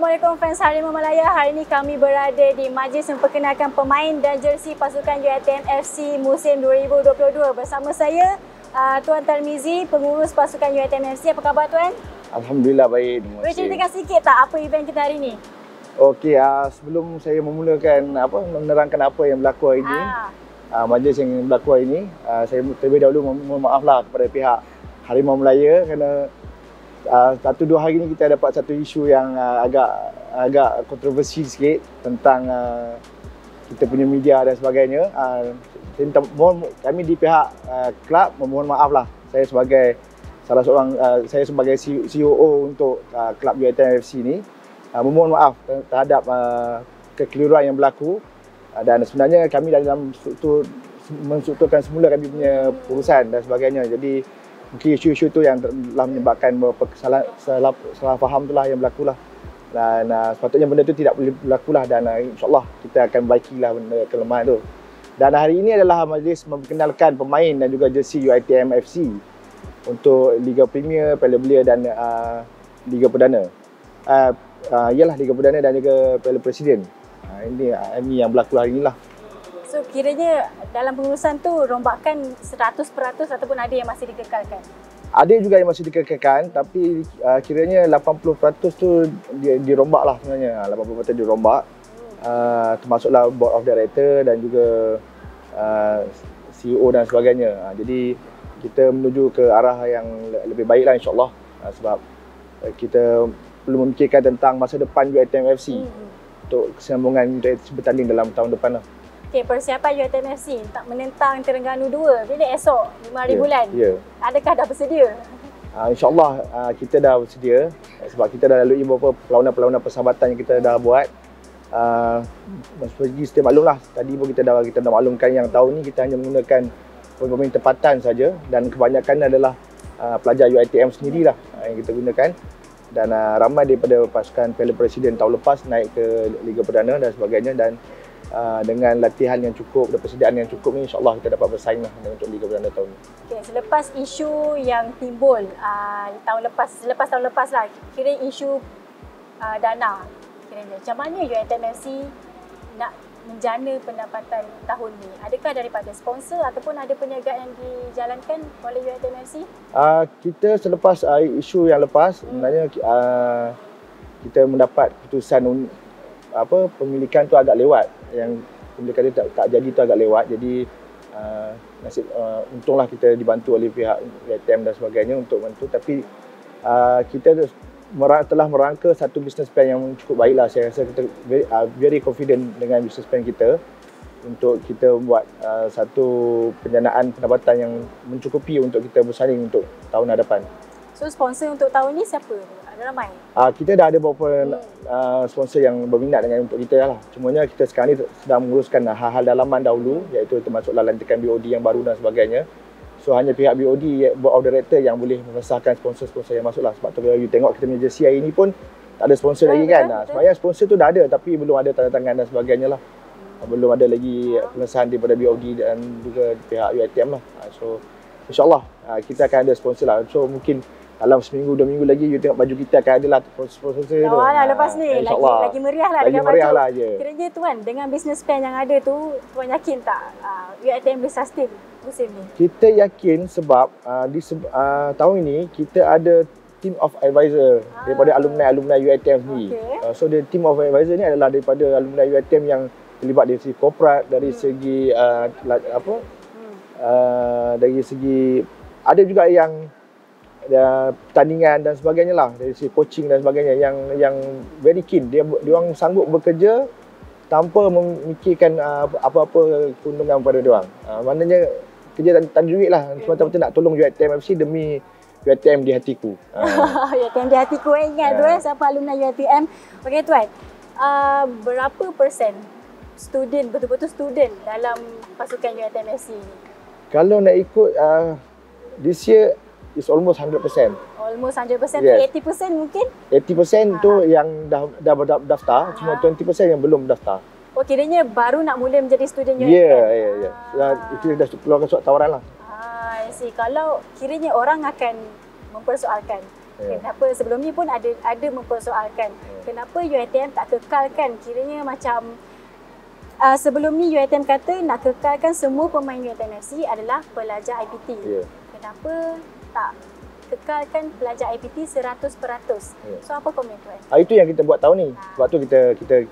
Assalamualaikum fans Harimau Malaya. Hari ini kami berada di majlis memperkenalkan pemain dan jersey pasukan UiTM FC musim 2022. Bersama saya Tuan Tarmizi, pengurus pasukan UiTM FC. Apa khabar Tuan? Alhamdulillah baik. Boleh ceritakan sikit tak apa event kita hari ini? Okey, sebelum saya memulakan menerangkan apa yang berlaku hari ini, majlis yang berlaku hari ini, saya terlebih dahulu mohon maaflah kepada pihak Harimau Malaya kerana 1-2 hari ni kita dapat satu isu yang agak kontroversi sikit tentang kita punya media dan sebagainya. Kami di pihak kelab memohon maaf lah. Saya sebagai saya sebagai COO untuk kelab UiTM FC ni memohon maaf terhadap kekeliruan yang berlaku, dan sebenarnya kami dalam menstrukturkan semula kami punya urusan dan sebagainya. Jadi mungkin isu-isu tu yang telah menyebabkan salah faham itulah yang berlaku lah. Dan sepatutnya benda tu tidak boleh berlaku lah, dan insyaAllah kita akan baikilah benda kelemahan tu. Dan hari ini adalah majlis memperkenalkan pemain dan juga jersey UiTM FC untuk Liga Premier, Piala Belia dan Liga Perdana. Ialah Liga Perdana dan juga Piala Presiden. Ini yang berlaku hari inilah. So kiranya dalam pengurusan tu rombakan 100% ataupun ada yang masih dikekalkan? Ada juga yang masih dikekalkan, tapi kiranya 80% tu dirombak lah sebenarnya. 80% dirombak. Termasuklah Board of Director dan juga CEO dan sebagainya. Jadi kita menuju ke arah yang lebih baik lah insyaAllah. Sebab kita perlu memikirkan tentang masa depan UiTM FC untuk kesinambungan untuk bertanding dalam tahun depan lah. Okay, persiapan UiTM FC tak menentang Terengganu 2 bila esok 5 hari bulan. Adakah dah bersedia? InsyaAllah kita dah bersedia, sebab kita dah lalui beberapa perlawanan-perlawanan persahabatan yang kita dah buat. Seperti sedia maklum lah, tadi pun kita dah maklumkan yang tahun ni kita hanya menggunakan pemain tempatan saja, dan kebanyakan adalah pelajar UiTM sendirilah yang kita gunakan. Dan ramai daripada pasukan Piala Presiden tahun lepas naik ke Liga Perdana dan sebagainya, dan dengan latihan yang cukup dan persediaan yang cukup ni, insyaAllah kita dapat bersaing lah untuk Liga Perdana tahun ni. Okay, selepas isu yang timbul selepas tahun lepas lah, kira isu dana, kiranya macam mana UiTM FC nak menjana pendapatan tahun ni? Adakah daripada sponsor ataupun ada perniagaan yang dijalankan oleh UiTM FC? Kita selepas isu yang lepas, sebenarnya kita mendapat keputusan pemilikan tu agak lewat. Yang pemilikan dia tak jadi tu agak lewat. Jadi untunglah kita dibantu oleh pihak UiTM dan sebagainya untuk bantu. Tapi kita telah merangka satu business plan yang cukup baiklah. Saya rasa kita very confident dengan business plan kita untuk kita buat satu penjanaan pendapatan yang mencukupi untuk kita bersaing untuk tahun hadapan. So sponsor untuk tahun ni siapa? Ada ramai? Kita dah ada beberapa sponsor yang berminat dengan untuk kita lah. Cumanya kita sekarang ni sedang menguruskan hal-hal dalaman dahulu, iaitu termasuklah lantikan BOD yang baru dan sebagainya. So hanya pihak BOD, Board of Director yang boleh mengesahkan sponsor-sponsor yang masuk lah. Sebab tu kalau you tengok kita punya jersey hari ni pun tak ada sponsor lagi kan. Sebenarnya sponsor tu dah ada, tapi belum ada tanda tangan dan sebagainya lah. Belum ada lagi pengesahan daripada BOD dan juga pihak UiTM lah. So insyaAllah kita akan ada sponsor lah. So mungkin dalam seminggu, 2 minggu lagi you tengok baju kita akan ada lah sponsor tu. Lepas ni lagi meriah lah dengan baju. Lah je. Kiranya Tuan, dengan business plan yang ada tu, Tuan yakin tak UiTM boleh sustain musim ni? Kita yakin sebab tahun ini kita ada team of advisor daripada alumni UiTM sendiri. So the team of advisor ni adalah daripada alumni UiTM yang terlibat dari segi korporat, dari segi dari segi ada juga yang pertandingan dan sebagainya lah, dari segi coaching dan sebagainya yang very keen. Dia orang sanggup bekerja tanpa memikirkan apa-apa keuntungan pada dia orang. Maknanya kerja tak duit lah, semata-mata nak tolong UiTM FC demi UiTM di hatiku. UiTM di hatiku, ingat tu siapa alumni UiTM. Okey Tuan, berapa persen student, betul-betul student dalam pasukan UiTM FC ni? Kalau nak ikut this year is almost 100%. Almost 100%, yes. 80% mungkin? 80% tu yang dah berdaftar, cuma 20% yang belum berdaftar. Oh, kiranya baru nak mula menjadi student UiTM? Ya. Itu dah keluarkan surat tawaran lah. I see. Kalau kiranya orang akan mempersoalkan, Kenapa sebelum ni pun ada mempersoalkan kenapa UiTM tak kekalkan, kiranya macam sebelum ni UiTM kata nak kekalkan semua pemain UiTM FC adalah pelajar IPT. Kenapa tak kekalkan pelajar IPT 100%? So apa komen tuan? Itu yang kita buat tahun ni. Sebab tu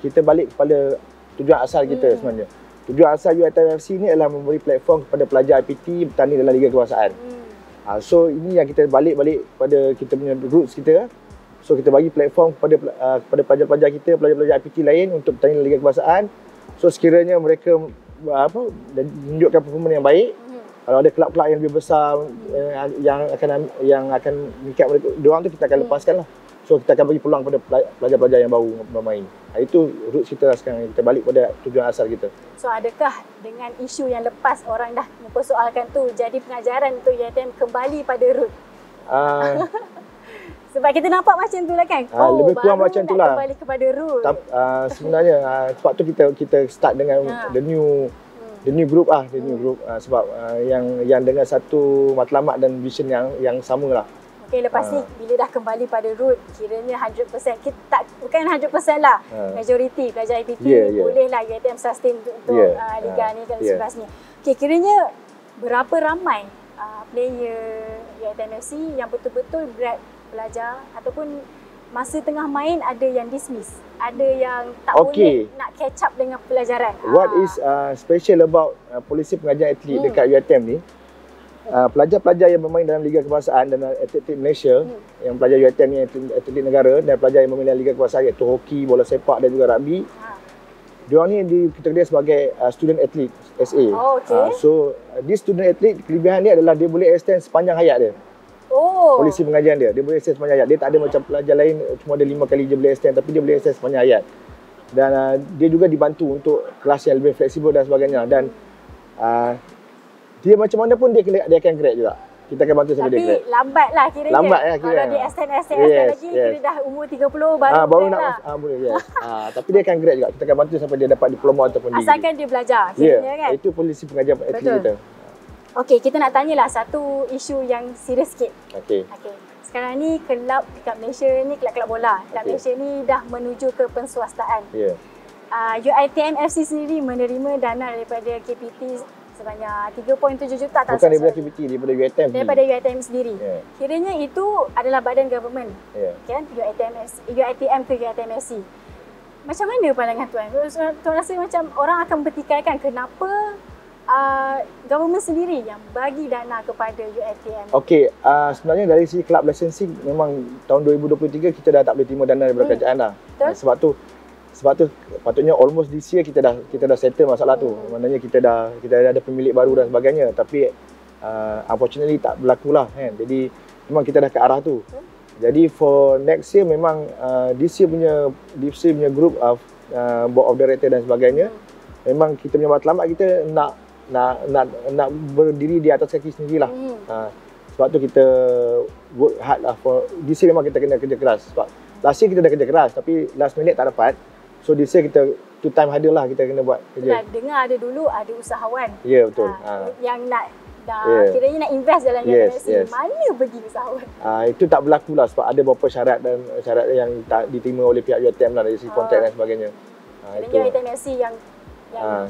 kita balik kepada tujuan asal kita sebenarnya. Tujuan asal UiTM FC ni adalah memberi platform kepada pelajar IPT bertanding dalam Liga Kebangsaan. So ini yang kita balik pada kita punya roots kita. So kita bagi platform kepada pelajar-pelajar kita, pelajar-pelajar IPT lain untuk bertanding dalam Liga Kebangsaan. So sekiranya mereka menunjukkan performance yang baik, kalau ada kelab-kelab yang lebih besar yang akan mengikat mereka, diorang tu kita akan lepaskan lah. So kita akan bagi peluang pada pelajar-pelajar yang baru bermain. Itu roots kita lah sekarang, kita balik pada tujuan asal kita. So adakah dengan isu yang lepas orang dah mempersoalkan tu jadi pengajaran untuk UiTM kembali pada root? Sebab kita nampak macam tu lah kan? Lebih kurang macam tu lah. Kembali kepada root. Sebenarnya sebab tu kita start dengan the new group sebab yang dengan satu matlamat dan vision yang sama lah. Okay, lepas ni bila dah kembali pada root, kiranya 100%, kita tak, bukan 100% lah, majoriti pelajar IPT bolehlah UiTM sustain untuk Liga ni kan 11 ni. Okay, kiranya berapa ramai player UiTM FC yang betul-betul grab pelajar ataupun masa tengah main ada yang dismiss, ada yang tak boleh nak catch up dengan pelajaran. What is special about polisi pengajian atlet dekat UiTM ni? Pelajar-pelajar yang bermain dalam Liga Kebangsaan dan atlet Malaysia, yang pelajar UiTM ni atlet negara dan pelajar yang bermain dalam Liga Kebangsaan iaitu hoki, bola sepak dan juga rugby, diorang ni dikategorikan sebagai student athlete SA. So this student athlete, kelebihan dia adalah dia boleh extend sepanjang hayat dia. Polisi pengajian dia boleh extend sepanjang hayat. Dia tak ada macam pelajar lain cuma ada 5 kali je boleh extend, tapi dia boleh extend sepanjang hayat. Dan dia juga dibantu untuk kelas yang lebih fleksibel dan sebagainya. Dan dia macam mana pun dia akan grad juga. Kita akan bantu sampai dia grad. Tapi lambat lah kiranya. Kalau dia extend lagi, kira dah umur 30 baru nak boleh. Tapi dia akan grad juga. Kita akan bantu sampai dia dapat diploma ataupun degree. Asalkan dia belajar kiranya kan. Itu polisi pengajian atlet kita. Okey, kita nak tanyalah satu isu yang serius sikit. Okey. Sekarang ni kelab dekat Malaysia ni, kelab-kelab bola dekat Malaysia ni dah menuju ke penswastaan. UiTM FC sendiri menerima dana daripada KPT sebanyak 3.7 juta. Bukan daripada KPT, daripada UiTM. Daripada UiTM sendiri. Kiranya itu adalah badan government. Kan? UiTM ke UiTM FC. Macam mana pandangan tuan? Tuan rasa macam orang akan bertikaikan kenapa government sendiri yang bagi dana kepada UiTM? Okey, sebenarnya dari segi club licensing memang tahun 2023 kita dah tak boleh terima dana daripada kerajaan dah. Sebab tu patutnya almost this year kita dah settle masalah tu. Maknanya kita dah ada pemilik baru dan sebagainya, tapi unfortunately tak berlaku lah kan. Jadi memang kita dah ke arah tu. Jadi for next year memang this year punya group of board of director dan sebagainya, memang kita punya matlamat kita nak berdiri di atas kaki sendirilah. Sebab tu kita work hard lah for this year. Memang kita kena kerja keras. Sebab last year kita dah kerja keras tapi last minute tak dapat. So this year kita two time harder lah, kita kena buat kerja. Dengar ada dulu ada usahawan. Ya, betul. Yang kiranya nak invest dalam UiTM. Mana pergi usahawan? Itu tak berlaku lah sebab ada beberapa syarat yang tak diterima oleh pihak UiTM lah dari segi kontrak dan sebagainya. Kiranya UiTM yang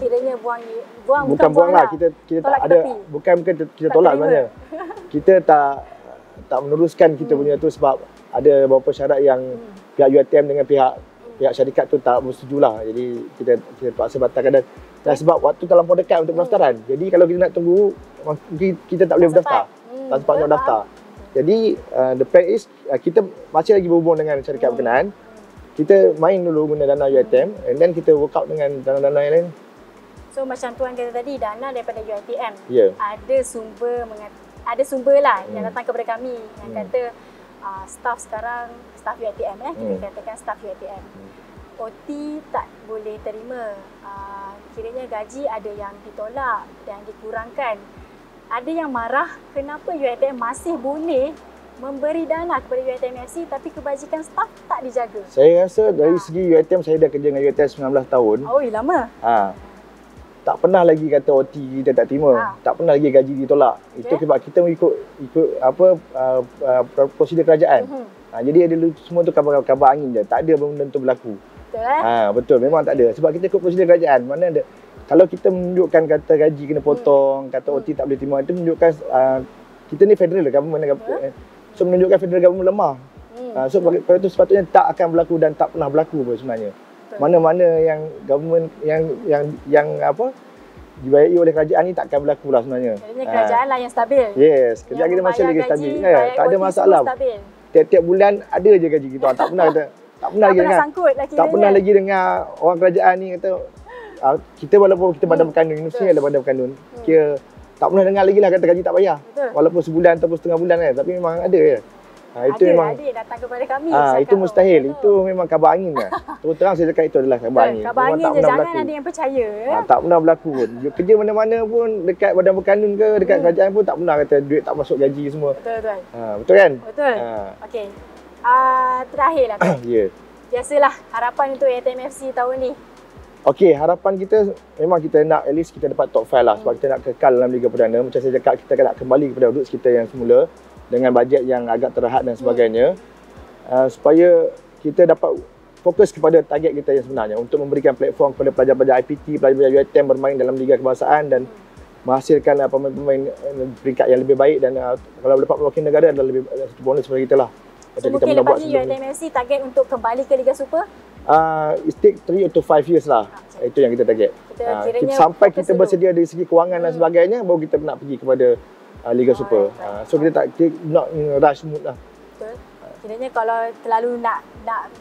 kiranya buang bukan buang lah. Kita tak ada, bukan kita tolak sebenarnya. Kita tak meneruskan kita punya tu sebab ada beberapa syarat yang pihak UiTM dengan pihak syarikat tu tak bersetuju lah. Jadi kita terpaksa batalkan dan sebab waktu terlampau dekat untuk pendaftaran. Jadi kalau kita nak tunggu, kita tak boleh berdaftar. Tak sempat nak daftar. Jadi the plan is kita masih lagi berhubung dengan syarikat berkenaan. Kita main dulu guna dana UiTM and then kita work out dengan dana-dana yang lain. So macam tuan kata tadi, dana daripada UiTM. Ada sumber lah yang datang kepada kami yang kata staff UiTM kita katakan staff UiTM. OT tak boleh terima. Kiranya gaji ada yang ditolak dan dikurangkan. Ada yang marah kenapa UiTM masih boleh memberi dana kepada UiTM FC tapi kebajikan staff tak dijaga. Saya rasa dari segi UiTM, saya dah kerja dengan UiTM 19 tahun. Oh, lama. tak pernah lagi kata OT kita tak terima. Tak pernah lagi gaji ditolak. Itu sebab kita ikut prosedur kerajaan. Jadi ada semua tu kabar angin je. Tak ada benda tu berlaku. Betul betul, memang tak ada. Sebab kita ikut prosedur kerajaan. Mana ada kalau kita menunjukkan kata gaji kena potong, kata OT tak boleh terima, itu menunjukkan kita ni federal government. So menunjukkan federal government lemah. So pada itu sepatutnya tak akan berlaku dan tak pernah berlaku pun sebenarnya. Mana-mana yang government yang apa dibayari oleh kerajaan ni takkan berlaku lah sebenarnya. Jadi kerajaan lah yang stabil. Yes, kerajaan kita masih lagi stabil. Tak ada masalah. Tiap-tiap bulan ada je gaji kita. Tak pernah lagi dengar orang kerajaan ni kata kita walaupun kita badan berkanun, mesti ada badan berkanun. Kira tak pernah dengar lagi lah kata gaji tak bayar. Walaupun sebulan ataupun setengah bulan kan, tapi memang ada je. Itu memang datang kepada kami. Itu mustahil. Itu memang kabar angin lah. Terus terang saya cakap itu adalah kabar angin. Kabar angin je, jangan ada yang percaya. Tak pernah berlaku pun. Kerja mana-mana pun dekat badan berkanun ke, dekat kerajaan pun tak pernah kata duit tak masuk gaji semua. Betul. Betul kan? Betul. Okey. Terakhir lah. Ya. Biasalah harapan untuk ATMFC tahun ni. Okey, harapan kita memang kita nak at least kita dapat top 5 lah. Sebab kita nak kekal dalam Liga Perdana. Macam saya cakap, kita nak kembali kepada roots kita yang semula dengan bajet yang agak terhad dan sebagainya. Supaya kita dapat fokus kepada target kita yang sebenarnya untuk memberikan platform kepada pelajar-pelajar IPT, pelajar-pelajar UiTM bermain dalam Liga Kebangsaan dan menghasilkan pemain-pemain peringkat yang lebih baik dan kalau dapat mewakili negara adalah lebih satu bonus bagi kita lah. So mungkin lepas ni UiTM FC target untuk kembali ke Liga Super? It take 3 to 5 years lah. Itu yang kita target. Sampai kita bersedia dari segi kewangan dan sebagainya, baru kita nak pergi kepada Liga Super. So kita tak not rush mood lah. Betul. Kiranya kalau terlalu nak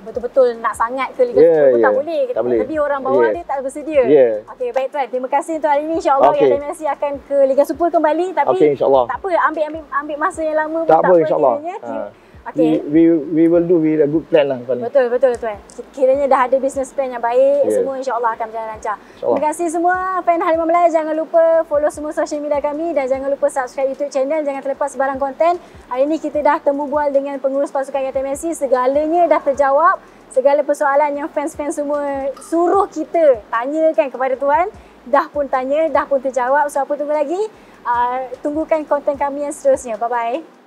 betul-betul nak sangat ke Liga Super pun tak boleh. Lebih orang bawah dia tak bersedia. Okey, baik tuan. Terima kasih untuk hari ini. InsyaAllah UiTM FC akan ke Liga Super kembali. Tapi tak apa, ambil masa yang lama pun tak apa. InsyaAllah. Okay. We will do with a good plan lah. Betul tuan. Kiranya dah ada business plan yang baik, semua insyaAllah akan berjalan lancar. Terima kasih semua fan Harimau Malaya. Jangan lupa follow semua social media kami dan jangan lupa subscribe YouTube channel. Jangan terlepas sebarang konten. Hari ini kita dah temu bual dengan pengurus pasukan UiTM FC. Segalanya dah terjawab. Segala persoalan yang fans-fans semua suruh kita tanyakan kepada tuan, dah pun tanya, dah pun terjawab. So apa tunggu lagi? Tunggukan konten kami yang seterusnya. Bye-bye.